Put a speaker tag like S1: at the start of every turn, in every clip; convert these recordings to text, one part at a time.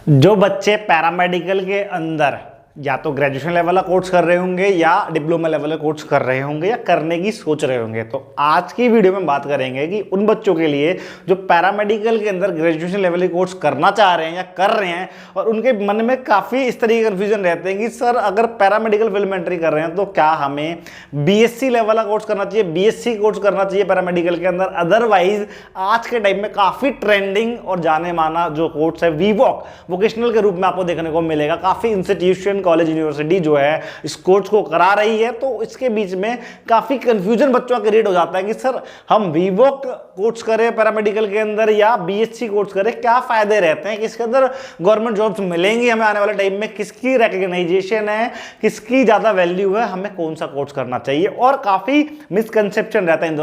S1: जो बच्चे पैरामेडिकल के अंदर या तो ग्रेजुएशन लेवल का कोर्स कर रहे होंगे या डिप्लोमा लेवल का कोर्स कर रहे होंगे या करने की सोच रहे होंगे, तो आज की वीडियो में बात करेंगे कि उन बच्चों के लिए जो पैरामेडिकल के अंदर ग्रेजुएशन लेवल के कोर्स करना चाह रहे हैं या कर रहे हैं और उनके मन में काफ़ी इस तरीके के कन्फ्यूजन रहते हैं कि सर अगर पैरामेडिकल फील्ड में एंट्री कर रहे हैं तो क्या हमें बीएससी लेवल का कोर्स करना चाहिए, बीएससी कोर्स करना चाहिए पैरामेडिकल के अंदर। अदरवाइज आज के टाइम में काफ़ी ट्रेंडिंग और जाने माना जो कोर्स है वीवॉक वोकेशनल के रूप में आपको देखने को मिलेगा। काफ़ी इंस्टीट्यूशन कॉलेज यूनिवर्सिटी जो है इस कोर्स को करा रही है, तो इसके बीच में काफी कंफ्यूजन बच्चों का क्रिएट हो जाता है कि सर हम वीवॉक कोर्स करें पैरामेडिकल के अंदर या बीएससी कोर्स करें, क्या फायदे रहते हैं, किसके अंदर गवर्नमेंट जॉब्स मिलेंगी हमें आने वाले टाइम में, किसकी रिकॉग्नाइजेशन है, किसकी ज्यादा वैल्यू है, हमें कौन सा कोर्स करना चाहिए। और काफी मिसकंसेप्शन रहता है इन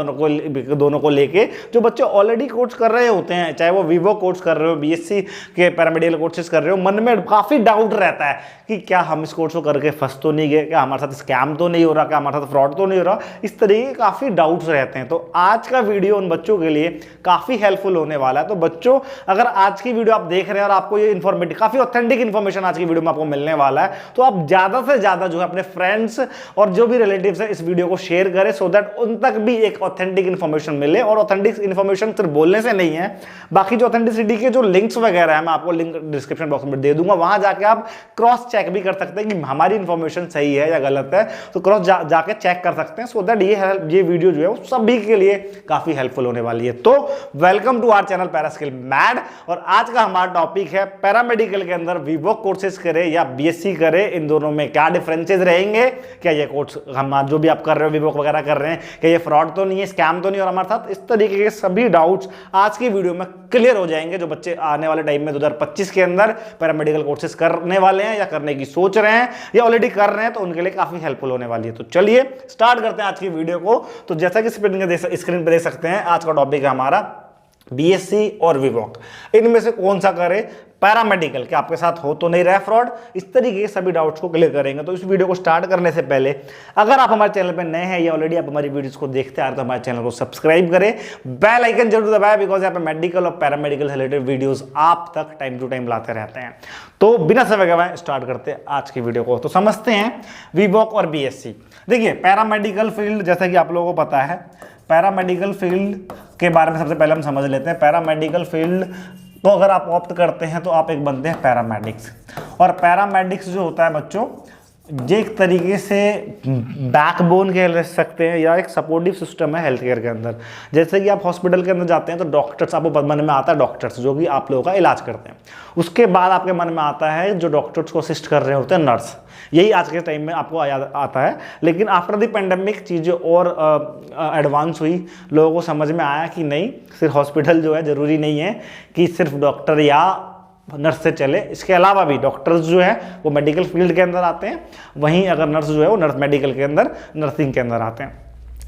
S1: दोनों को लेके। जो बच्चे ऑलरेडी कोर्स कर रहे होते हैं, चाहे वो वीवॉक कोर्स कर रहे हो, बीएससी के पैरामेडिकल कोर्सेज कर रहे हो, मन में काफी डाउट रहता है कि क्या हम इस कोर्स को करके फंस तो नहीं गए, क्या हमारे साथ स्कैम तो नहीं हो रहा, क्या हमारे साथ फ्रॉड तो नहीं हो रहा। इस तरीके के काफी डाउट्स रहते हैं। तो आज का वीडियो उन बच्चों के लिए काफी हेल्पफुल होने वाला है। तो बच्चों, अगर आज की वीडियो आप देख रहे हैं और आपको ये इन्फॉर्मेटिव काफी ऑथेंटिक इन्फॉर्मेशन आज की वीडियो में आपको मिलने वाला है, तो आप ज्यादा से ज्यादा जो है अपने फ्रेंड्स और जो भी रिलेटिव्स है इस वीडियो को शेयर करें, सो दैट उन तक भी एक ऑथेंटिक इन्फॉर्मेशन मिले। और ऑथेंटिक इन्फॉर्मेशन सिर्फ बोलने से नहीं है, बाकी जो ऑथेंटिसिटी के जो लिंक्स वगैरह है मैं आपको लिंक डिस्क्रिप्शन बॉक्स में दे दूंगा, वहां जाके आप क्रॉस चेक भी कर सकते हैं कि हमारी इंफॉर्मेशन सही है या गलत है। तो क्रॉस जाके चेक कर सकते हैं, सो दैट ये वीडियो जो है वो सभी के लिए काफी हेल्पफुल होने वाली है। तो वेलकम टू आवर चैनल पैरास्किल मैड। और आज का हमारा टॉपिक है पैरामेडिकल के अंदर वीवॉक कोर्सेज करें या बीएससी करें, इन दोनों में क्या डिफरेंसेस रहेंगे, क्या ये कोर्स हम जो भी आप कर रहे हो वीवॉक वगैरह कर रहे हैं, क्या ये फ्रॉड तो नहीं है, स्कैम तो नहीं और हमारे साथ, इस तरीके के सभी डाउट्स आज की वीडियो में क्लियर हो जाएंगे। जो बच्चे आने वाले टाइम में 2025 के अंदर पैरामेडिकल कोर्सेज करने वाले हैं या करने की सोच रहे हैं या ऑलरेडी कर रहे हैं, तो उनके लिए काफी हेल्पफुल होने वाली है। तो चलिए स्टार्ट करते हैं आज की वीडियो को। तो जैसा कि स्क्रीन पे देख सकते हैं, आज का टॉपिक है हमारा बीएससी और वीवॉक। इनमें से कौन सा करें, पैरामेडिकल के आपके साथ हो तो नहीं रहा फ्रॉड, इस तरीके के सभी डाउट्स को क्लियर करेंगे। तो इस वीडियो को स्टार्ट करने से पहले अगर आप हमारे चैनल पे नए हैं या ऑलरेडी आप हमारी वीडियोस को देखते आ रहे हैं, तो हमारे चैनल को सब्सक्राइब करें, बेल आइकन जरूर दबाएं, बिकॉज यहाँ पे मेडिकल और पैरामेडिकल रिलेटेड वीडियोस आप तक टाइम टू टाइम लाते रहते हैं। तो बिना समय गवाए स्टार्ट करते हैं आज की वीडियो को। तो समझते हैं वीवॉक और बीएससी। देखिए, पैरामेडिकल फील्ड जैसा कि आप लोगों को पता है, पैरामेडिकल फील्ड के बारे में सबसे पहले हम समझ लेते हैं। पैरामेडिकल फील्ड तो अगर आप ऑप्ट करते हैं तो आप एक बनते हैं पैरामेडिक्स। और पैरामेडिक्स जो होता है बच्चों, ये एक तरीके से बैकबोन कह सकते हैं या एक सपोर्टिव सिस्टम है हेल्थ केयर के अंदर। जैसे कि आप हॉस्पिटल के अंदर जाते हैं तो डॉक्टर्स, आपको मन में आता है डॉक्टर्स जो कि आप लोगों का इलाज करते हैं। उसके बाद आपके मन में आता है जो डॉक्टर्स को असिस्ट कर रहे होते हैं, नर्स। यही आज के टाइम में आपको याद आता है। लेकिन आफ्टर द पेंडेमिक चीज़ें और एडवांस हुई, लोगों को समझ में आया कि नहीं, सिर्फ हॉस्पिटल जो है ज़रूरी नहीं है कि सिर्फ डॉक्टर या नर्स से चले, इसके अलावा भी डॉक्टर्स जो है वो मेडिकल फील्ड के अंदर आते हैं, वहीं अगर नर्स जो है वो नर्स मेडिकल के अंदर नर्सिंग के अंदर आते हैं।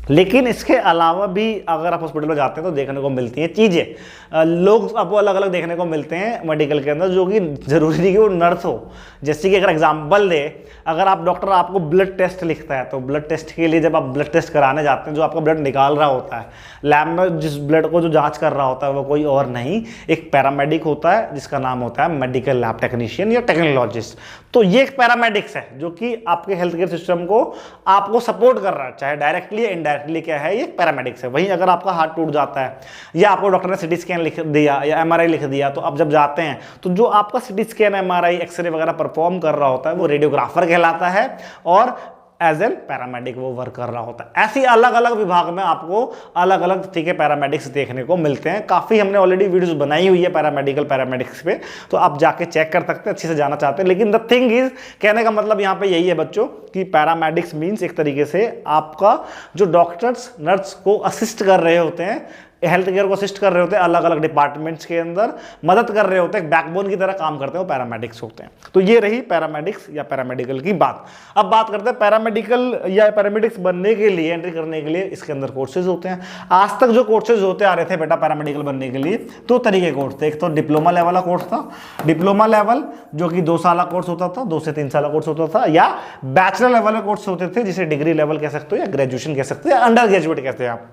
S1: लेकिन इसके अलावा भी अगर आप हॉस्पिटल में जाते हैं तो देखने को मिलती हैं चीज़ें, लोग आपको अलग अलग देखने को मिलते हैं मेडिकल के अंदर, जो कि ज़रूरी नहीं कि वो नर्स हो। जैसे कि अगर एग्जांपल दे, अगर आप डॉक्टर आपको ब्लड टेस्ट लिखता है, तो ब्लड टेस्ट के लिए जब आप ब्लड टेस्ट कराने जाते हैं, जो आपका ब्लड निकाल रहा होता है लैब में, जिस ब्लड को जो जाँच कर रहा होता है वो कोई और नहीं, एक पैरामेडिक होता है जिसका नाम होता है मेडिकल लैब टेक्नीशियन या टेक्नोलॉजिस्ट। तो ये एक पैरामेडिक्स है जो कि आपके हेल्थ केयर सिस्टम को आपको सपोर्ट कर रहा है, चाहे डायरेक्टली या इनडायरेक्टली। क्या है, ये पैरामेडिक्स है। वहीं अगर आपका हाथ टूट जाता है या आपको डॉक्टर ने सीटी स्कैन लिख दिया या एमआरआई लिख दिया, तो आप जब जाते हैं तो जो आपका सीटी स्कैन, एमआरआई, एक्सरे वगैरह परफॉर्म कर रहा होता है वो रेडियोग्राफर कहलाता है और एज एन पैरामेडिक वो वर्क कर रहा होता है। ऐसी अलग अलग विभाग में आपको अलग अलग तरीके के पैरामेडिक्स देखने को मिलते हैं। काफ़ी हमने ऑलरेडी वीडियोस बनाई हुई है पैरामेडिक्स पे, तो आप जाके चेक कर सकते हैं, अच्छे से जाना चाहते हैं। लेकिन द थिंग इज, कहने का मतलब यहाँ पे यही है बच्चों कि पैरामेडिक्स मीन्स एक तरीके से आपका जो डॉक्टर्स नर्स को असिस्ट कर रहे होते हैं, हेल्थ केयर को असिस्ट कर रहे होते हैं, अलग अलग डिपार्टमेंट्स के अंदर मदद कर रहे होते हैं, बैकबोन की तरह काम करते हैं, वो पैरामेडिक्स होते हैं। तो ये रही पैरामेडिक्स या पैरामेडिकल की बात। अब बात करते हैं पैरामेडिकल या पैरामेडिक्स बनने के लिए, एंट्री करने के लिए इसके अंदर कोर्सेज होते हैं। आज तक जो कोर्सेज होते आ रहे थे बेटा पैरामेडिकल बनने के लिए, दो तरीके कोर्स थे। एक तो डिप्लोमा लेवल का कोर्स था, डिप्लोमा लेवल जो कि 2 साल का कोर्स होता था, 2 से 3 साल का कोर्स होता था, या बैचलर लेवल के कोर्स होते थे जिसे डिग्री लेवल कह सकते हो या ग्रेजुएशन कह सकते हो या अंडर ग्रेजुएट कहते हैं आप।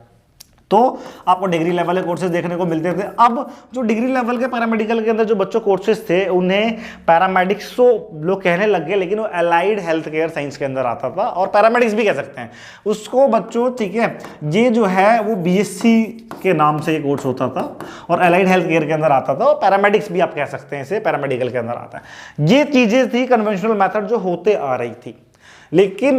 S1: तो आपको डिग्री लेवल के कोर्सेज देखने को मिलते थे। अब जो डिग्री लेवल के पैरामेडिकल के अंदर जो बच्चों कोर्सेज थे उन्हें पैरामेडिक्स तो लोग कहने लग गए, लेकिन वो अलाइड हेल्थ केयर साइंस के अंदर आता था और पैरामेडिक्स भी कह सकते हैं उसको बच्चों, ठीक है। ये जो है वो बीएससी के नाम से ये कोर्स होता था और अलाइड हेल्थ केयर के अंदर आता था, और पैरामेडिक्स भी आप कह सकते हैं इसे, पैरामेडिकल के अंदर आता है। ये चीजें थी कन्वेंशनल मेथड जो होते आ रही थी। लेकिन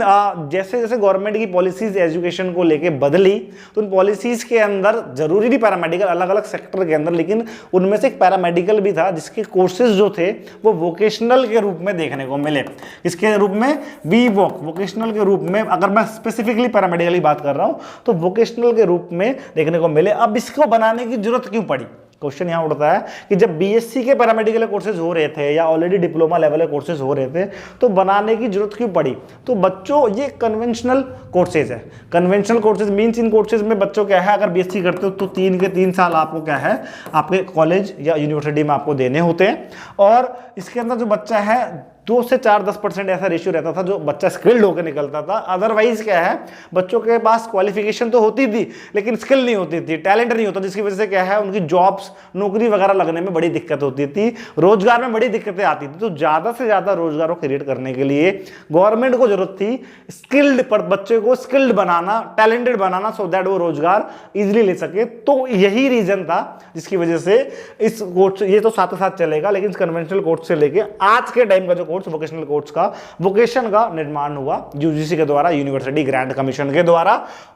S1: जैसे जैसे गवर्नमेंट की पॉलिसीज एजुकेशन को लेके बदली, तो उन पॉलिसीज के अंदर जरूरी नहीं पैरामेडिकल, अलग अलग सेक्टर के अंदर, लेकिन उनमें से एक पैरामेडिकल भी था जिसके कोर्सेज जो थे वो वोकेशनल के रूप में देखने को मिले। इसके रूप में वोकेशनल के रूप में, अगर मैं स्पेसिफिकली पैरामेडिकल की बात कर रहा हूं तो वोकेशनल के रूप में देखने को मिले। अब इसको बनाने की जरूरत क्यों पड़ी? क्वेश्चन यहां उठता है कि जब बीएससी के पैरामेडिकल कोर्सेज हो रहे थे या ऑलरेडी डिप्लोमा लेवल के कोर्सेज हो रहे थे तो बनाने की जरूरत क्यों पड़ी? तो बच्चों ये कन्वेंशनल कोर्सेज है। कन्वेंशनल कोर्सेज मींस इन कोर्सेज में बच्चों क्या है, अगर बीएससी करते हो तो 3 के 3 साल आपको क्या है आपके कॉलेज या यूनिवर्सिटी में आपको देने होते हैं, और इसके अंदर जो बच्चा है 2 से 4-10% ऐसा रेशियो रहता था जो बच्चा स्किल्ड होकर निकलता था। अदरवाइज क्या है, बच्चों के पास क्वालिफिकेशन तो होती थी लेकिन स्किल नहीं होती थी, टैलेंट नहीं होता, जिसकी वजह से क्या है उनकी जॉब्स, नौकरी वगैरह लगने में बड़ी दिक्कत होती थी, रोजगार में बड़ी दिक्कतें आती थी। तो ज्यादा से ज्यादा रोजगार को क्रिएट करने के लिए गवर्नमेंट को जरूरत थी स्किल्ड पर बच्चे को skilled banana, talented banana, so that वो रोजगार इजिली ले सके। तो यही रीजन था जिसकी वजह से इस कोर्स, ये तो साथ साथ चलेगा, लेकिन कन्वेंशनल कोर्स से लेके आज के टाइम का जो वोकेशनल कोर्स का वोकेशन का निर्माण हुआ यूजीसी के द्वारा, यूनिवर्सिटी ग्रांट कमीशन के द्वारा।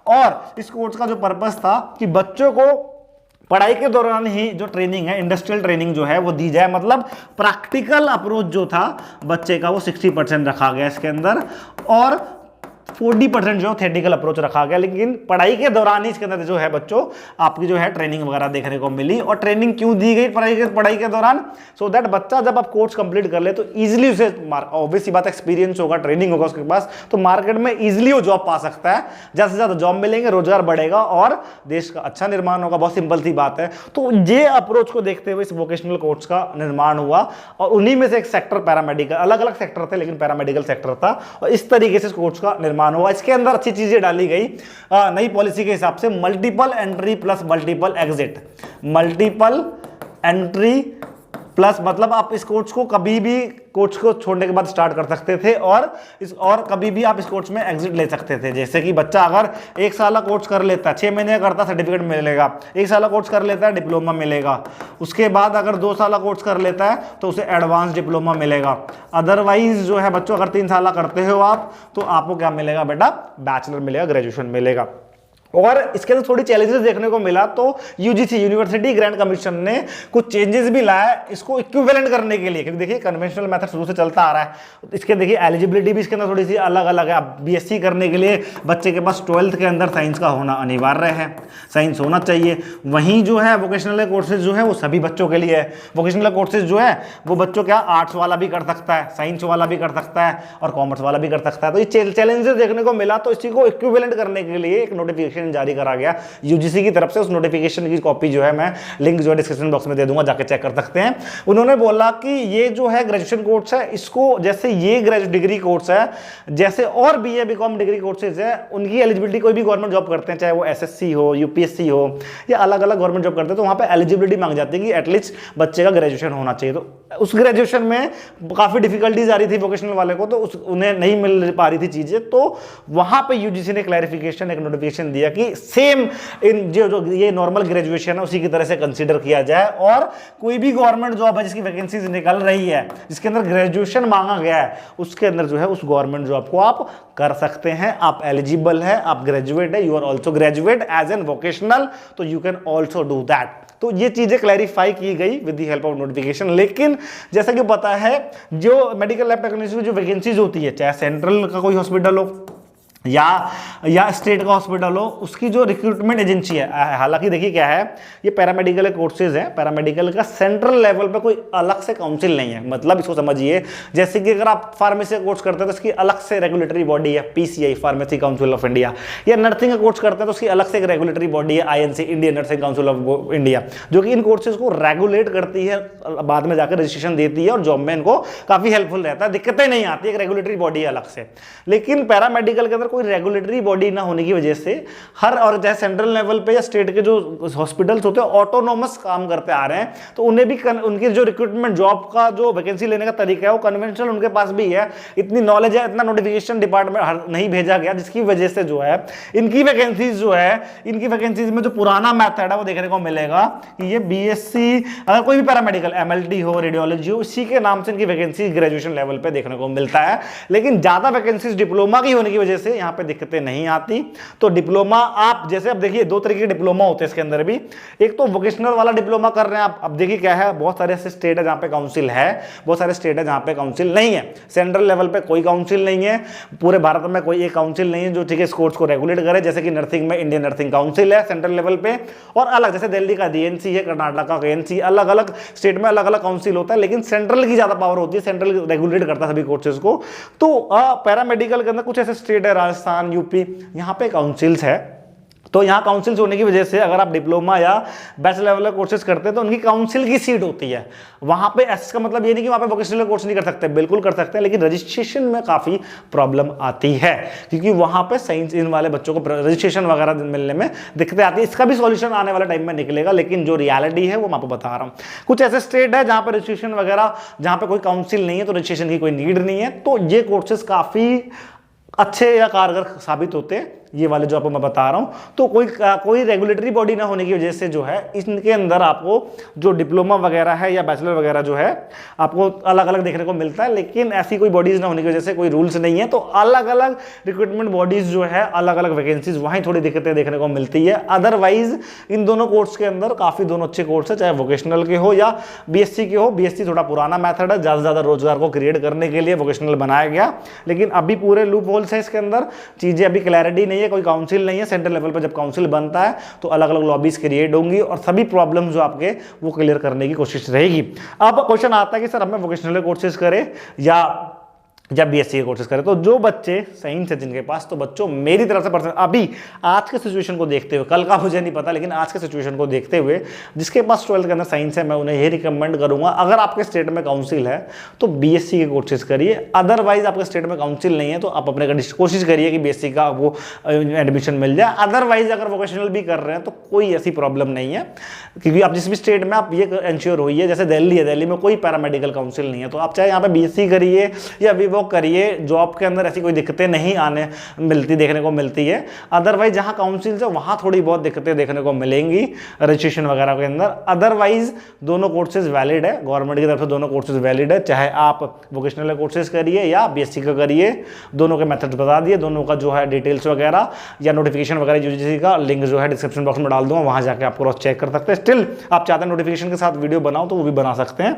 S1: और इस कोर्स का जो पर्पस था कि बच्चों को पढ़ाई के दौरान ही जो ट्रेनिंग है, इंडस्ट्रियल ट्रेनिंग जो है वो दी जाए, मतलब प्रैक्टिकल अप्रोच जो था बच्चे का वो 60% रखा गया इसके अंदर, और 40% जो थेटिकल अप्रोच रखा गया। लेकिन पढ़ाई के दौरान ही इसके अंदर जो है बच्चों आपकी जो है ट्रेनिंग वगैरह देखने को मिली। और ट्रेनिंग क्यों दी गई पढ़ाई के दौरान? सो दैट बच्चा जब आप कोर्स कंप्लीट कर ले तो इजीली उसे, ऑब्वियस सी बात, एक्सपीरियंस होगा, ट्रेनिंग होगा उसके पास, तो मार्केट में इजीली वो जॉब पा सकता है। ज्यादा से ज्यादा जॉब मिलेंगे, रोजगार बढ़ेगा और देश का अच्छा निर्माण होगा। बहुत सिंपल सी बात है। तो ये अप्रोच को देखते हुए इस वोकेशनल कोर्स का निर्माण हुआ, और उन्हीं में से एक सेक्टर पैरामेडिकल, अलग अलग सेक्टर थे लेकिन पैरामेडिकल सेक्टर था, और इस तरीके से इस कोर्स का निर्माण हुआ। इसके अंदर अच्छी चीजें डाली गई नई पॉलिसी के हिसाब से, multiple entry plus multiple exit. Multiple entry plus मतलब आप इस कोर्स को कभी भी, कोर्स को छोड़ने के बाद स्टार्ट कर सकते थे, और कभी भी आप इस कोर्स में एग्जिट ले सकते थे। जैसे कि बच्चा अगर 1 साल का कोर्स कर लेता है, 6 महीने का करता, सर्टिफिकेट मिलेगा। 1 साल का कोर्स कर लेता है, डिप्लोमा मिलेगा। उसके बाद अगर 2 साल का कोर्स कर लेता है तो उसे एडवांस डिप्लोमा मिलेगा। अदरवाइज जो है बच्चों, अगर 3 साल का करते हो आप तो आपको क्या मिलेगा बेटा? बैचलर मिलेगा, ग्रेजुएशन मिलेगा। और इसके अंदर थोड़ी चैलेंजेस देखने को मिला, तो यूजीसी, यूनिवर्सिटी ग्रांट कमीशन ने कुछ चेंजेस भी लाया इसको इक्विवेलेंट करने के लिए, क्योंकि देखिए कन्वेंशनल मेथड शुरू से चलता आ रहा है। इसके देखिए एलिजिबिलिटी भी इसके अंदर थोड़ी सी अलग अलग है। अब बीएससी करने के लिए बच्चे के पास 12th के अंदर साइंस का होना अनिवार्य है, साइंस होना चाहिए। वहीं जो है वोकेशनल कोर्सेज जो है वो सभी बच्चों के लिए है। वोकेशनल कोर्सेज जो है वो बच्चों क्या, आर्ट्स वाला भी कर सकता है, साइंस वाला भी कर सकता है, और कॉमर्स वाला भी कर सकता है। तो ये चैलेंजेस देखने को मिला, तो इसी को इक्विवेलेंट करने के लिए एक नोटिफिकेशन जारी करा गया यूजीसी की तरफ से। उस नोटिफिकेशन की कॉपी जो है मैं लिंक जो है डिस्क्रिप्शन बॉक्स में दे दूंगा, जाके चेक कर सकते हैं। उन्होंने बोला कि ये जो है ग्रेजुएशन कोर्स है, इसको जैसे ये ग्रेजुएट डिग्री कोर्स है, जैसे और बीए बीकॉम डिग्री कोर्सेज है, उनकी एलिजिबिलिटी कोई भी गवर्नमेंट जॉब करते हैं, चाहे वो एसएससी हो, यूपीएससी हो, या अलग अलग गवर्नमेंट जॉब करते हैं, तो वहां पे एलिजिबिलिटी मांग जाती है कि एटलीस्ट बच्चे का ग्रेजुएशन होना चाहिए। तो उस ग्रेजुएशन में काफी डिफिकल्टीज आ रही थी वोकेशनल वाले को, तो उन्हें नहीं मिल पा रही थी चीजें। तो वहां पे यूजीसी ने क्लैरिफिकेशन, एक नोटिफिकेशन दिया कि सेम इन जो ये नॉर्मल ग्रेजुएशन है उसी की तरह से कंसीडर किया जाए, और कोई भी गवर्नमेंट जॉब है जिसकी वैकेंसीज निकल रही है जिसके अंदर ग्रेजुएशन मांगा गया है, उसके अंदर जो है उस गवर्नमेंट जॉब को आप कर सकते हैं। आप एलिजिबल है, आप ग्रेजुएट है, you are also graduate as an vocational, so you can also do that. तो ये चीजें क्लैरिफाई की गई with the help of notification. लेकिन जैसा कि पता है जो मेडिकल लैब टेक्नीशियन में जो वैकेंसीज होती है, चाहे सेंट्रल का कोई हॉस्पिटल हो या स्टेट का हॉस्पिटल हो, उसकी जो रिक्रूटमेंट एजेंसी है, हालांकि देखिए क्या है, ये पैरामेडिकल कोर्सेज है, पैरामेडिकल का सेंट्रल लेवल पे कोई अलग से काउंसिल नहीं है। मतलब इसको समझिए, जैसे कि अगर आप फार्मेसी का कोर्स करते हैं तो इसकी अलग से रेगुलेटरी बॉडी है, PCI, pharmacy council of India, या नर्सिंग का कोर्स करते हैं तो उसकी अलग से एक रेगुलेटरी बॉडी है, INC, Indian nursing council of India, जो कि इन कोर्सेज को रेगुलेट करती है, बाद में जाकर रजिस्ट्रेशन देती है, और जॉब में इनको काफी हेल्पफुल रहता है, दिक्कतें नहीं आती, एक रेगुलेटरी बॉडी है अलग से। लेकिन पैरामेडिकल के अंदर कोई रेगुलेटरी बॉडी ना होने की वजह से हर, और चाहे सेंट्रल लेवल पे या स्टेट के जो हॉस्पिटल्स होते हैं ऑटोनोमस काम करते आ रहे हैं, तो उन्हें भी उनकी जो रिक्रूटमेंट जॉब का जो वैकेंसी लेने का तरीका है वो कन्वेंशनल उनके पास भी है, इतनी नॉलेज है, इतना नोटिफिकेशन डिपार्टमेंट नहीं भेजा गया, जिसकी वजह से जो है इनकी वैकेंसीज जो है, इनकी वैकेंसीज में जो पुराना मेथड है वो देखने को मिलेगा कि ये बीएससी, अगर कोई भी पैरामेडिकल एमएलटी हो, रेडियोलॉजी हो, इसी के नाम से इनकी वैकेंसी ग्रेजुएशन लेवल पे देखने को मिलता है। लेकिन ज्यादा वैकेंसीज डिप्लोमा की होने की वजह से यहां पे दिक्कतें नहीं आती। तो डिप्लोमा आप जैसे, अब देखिए दो तरीके के डिप्लोमा होते हैं इसके अंदर भी, एक तो वोकेशनल वाला डिप्लोमा कर रहे हैं आप, अब देखिए क्या है, बहुत सारे ऐसे स्टेट है जहां पे काउंसिल है, बहुत सारे स्टेट है जहां पे काउंसिल नहीं है, सेंट्रल लेवल पे कोई काउंसिल नहीं है, पूरे भारत में कोई एक काउंसिल नहीं है जो ठीक है इस कोर्स को रेगुलेट करे, जैसे कि नर्सिंग में इंडियन नर्सिंग काउंसिल है सेंट्रल लेवल पे, और अलग जैसे दिल्ली का डीएनसी है, कर्नाटक का केएनसी, अलग अलग स्टेट में अलग अलग काउंसिल होता है, लेकिन सेंट्रल की ज्यादा पावर होती है, सेंट्रल रेगुलेट करता है सभी कोर्सेज को। तो पैरामेडिकल के अंदर कुछ ऐसे स्टेट है, राजस्थान, यूपी, यहाँ पे काउंसिल्स है। तो यहाँ काउंसिल्स होने की वजह से अगर आप डिप्लोमा या बैचलर लेवल कोर्सेज करते हैं तो उनकी काउंसिल की सीट होती है वहां पे। इसका मतलब ये नहीं कि वहां पे वोकेशनल कोर्स नहीं कर सकते, बिल्कुल कर सकते हैं, लेकिन रजिस्ट्रेशन में काफी प्रॉब्लम आती है, क्योंकि वहां पे साइंस इन वाले बच्चों को रजिस्ट्रेशन वगैरह मिलने में दिक्कतें आती है। इसका भी सॉल्यूशन आने वाले टाइम में निकलेगा, लेकिन जो रियलिटी है वो मैं आपको बता रहा हूँ। कुछ ऐसे स्टेट है जहां पर रजिस्ट्रेशन वगैरह, जहां पे कोई काउंसिल नहीं है तो रजिस्ट्रेशन की कोई नीड नहीं है, तो ये कोर्सेज काफी अच्छे या कारगर साबित होते हैं, ये वाले जो आपको मैं बता रहा हूं। तो कोई रेगुलेटरी बॉडी ना होने की वजह से जो है इनके अंदर आपको जो डिप्लोमा वगैरह है या बैचलर वगैरह जो है आपको अलग अलग देखने को मिलता है, लेकिन ऐसी कोई बॉडीज ना होने की वजह से कोई रूल्स नहीं है, तो अलग अलग रिक्रूटमेंट बॉडीज जो है, अलग अलग वैकेंसीज, वहीं थोड़ी दिक्कतें देखने को मिलती है। अदरवाइज इन दोनों कोर्स के अंदर काफी दोनों अच्छे कोर्स है, चाहे वोकेशनल के हो या बीएससी के हो। बीएससी थोड़ा पुराना मेथड है, ज्यादा से ज्यादा रोजगार को क्रिएट करने के लिए वोकेशनल बनाया गया, लेकिन अभी पूरे लूप होल्स है इसके अंदर, चीजें अभी क्लैरिटी नहीं है, कोई काउंसिल नहीं है। सेंट्रल लेवल पर जब काउंसिल बनता है तो अलग अलग लॉबीज क्रिएट होंगी और सभी प्रॉब्लम जो आपके वो क्लियर करने की कोशिश रहेगी। अब क्वेश्चन आता है कि सर हमें वोकेशनल कोर्सेज करें या बीएससी के कोर्सेज करें, तो जो बच्चे साइंस है जिनके पास, तो बच्चों मेरी तरफ से पर्सनल अभी आज के सिचुएशन को देखते हुए, कल का मुझे नहीं पता, लेकिन आज के सिचुएशन को देखते हुए जिसके पास 12th के अंदर साइंस है, मैं उन्हें ये रिकमेंड करूंगा, अगर आपके स्टेट में काउंसिल है तो बीएससी के कोर्सेज करिए। अदरवाइज आपके स्टेट में काउंसिल नहीं है तो आप अपने कोशिश करिए कि बीएससी का वो एडमिशन मिल जाए। अदरवाइज अगर वोकेशनल भी कर रहे हैं तो कोई ऐसी प्रॉब्लम नहीं है, क्योंकि आप जिस भी स्टेट में आप ये इंश्योर होइए, जैसे दिल्ली है, दिल्ली में कोई पैरामेडिकल काउंसिल नहीं है, तो आप चाहे यहाँ पे बीएससी करिए या करिए, जॉब के अंदर ऐसी कोई दिक्कतें नहीं आने देखने को मिलती है। अदरवाइज जहां काउंसिल है वहां थोड़ी बहुत दिक्कतें देखने को मिलेंगी रजिस्ट्रेशन वगैरह के अंदर। अदरवाइज दोनों कोर्सेज वैलिड है, गवर्नमेंट की तरफ से दोनों कोर्सेज वैलिड है, चाहे आप वोकेशनल कोर्सेज करिए या बीएससी का करिए, दोनों के मेथड बता दिए, दोनों का जो है डिटेल्स वगैरह या नोटिफिकेशन वगैरह यूजीसी का लिंक जो है डिस्क्रिप्शन बॉक्स में डाल दूंगा, वहां जाकर आप क्रॉस चेक कर सकते हैं। स्टिल आप चाहते हैं नोटिफिकेशन के साथ वीडियो बनाओ तो वो भी बना सकते हैं।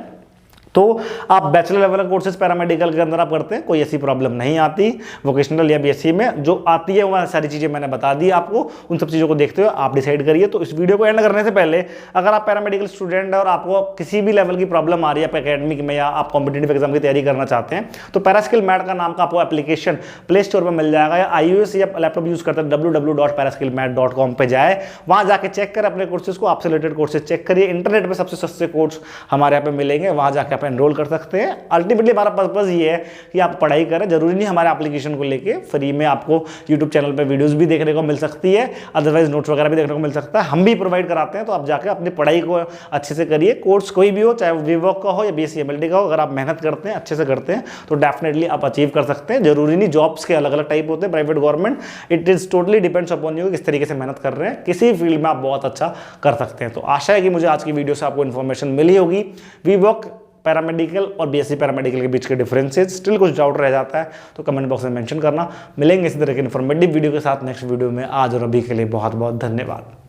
S1: तो आप बैचलर लेवल कोर्सेज पैरामेडिकल के अंदर आप करते हैं, कोई ऐसी प्रॉब्लम नहीं आती। वोकेशनल या बीएससी में जो आती है वह सारी चीजें मैंने बता दी आपको, उन सब चीजों को देखते हुए आप डिसाइड करिए। तो इस वीडियो को एंड करने से पहले अगर आप पैरामेडिकल स्टूडेंट है और आपको किसी भी लेवल की प्रॉब्लम आ रही है आप एकेडमिक में या आप कॉम्पिटेटिव एग्जाम की तैयारी करना चाहते हैं, तो पैरास्किल मैट का नाम का आपको एप्लीकेशन प्ले स्टोर पर मिल जाएगा, या iOS या लैपटॉप यूज करते हैं www.paraskillmat.com पे जाए, वहां जाके चेक करें अपने कोर्सेज को, आपसे रिलेटेड कोर्सेज चेक करिए। इंटरनेट पर सबसे सस्ते कोर्स हमारे यहाँ पे मिलेंगे, वहां जाके आप एनरोल कर सकते हैं। अल्टीमेटली हमारा पर्पस ये है कि आप पढ़ाई करें, जरूरी नहीं हमारे एप्लीकेशन को लेके फ्री में आपको यूट्यूब चैनल पे वीडियोस भी देखने को मिल सकती है, अदरवाइज नोट्स वगैरह भी देखने को मिल सकता है, हम भी प्रोवाइड कराते हैं। तो आप जाकर अपनी पढ़ाई को अच्छे से करिए, कोर्स कोई भी हो, चाहे वो वीवॉक का हो या बीएससी एमएलटी का हो, अगर आप मेहनत करते हैं, अच्छे से करते हैं, तो डेफिनेटली आप अचीव कर सकते हैं। जरूरी नहीं, जॉब्स के अलग अलग टाइप होते हैं, private government, it is totally depends upon you किस तरीके से मेहनत कर रहे हैं, किसी फील्ड में आप बहुत अच्छा कर सकते हैं। तो आशा है कि मुझे आज की वीडियो से आपको इन्फॉर्मेशन मिली होगी। वीवॉक पैरामेडिकल और बीएससी पैरामेडिकल के बीच के डिफरेंसेस, स्टिल कुछ डाउट रह जाता है तो कमेंट बॉक्स में मेंशन करना। मिलेंगे इसी तरह के इन्फॉर्मेटिव वीडियो के साथ नेक्स्ट वीडियो में। आज और अभी के लिए बहुत बहुत धन्यवाद।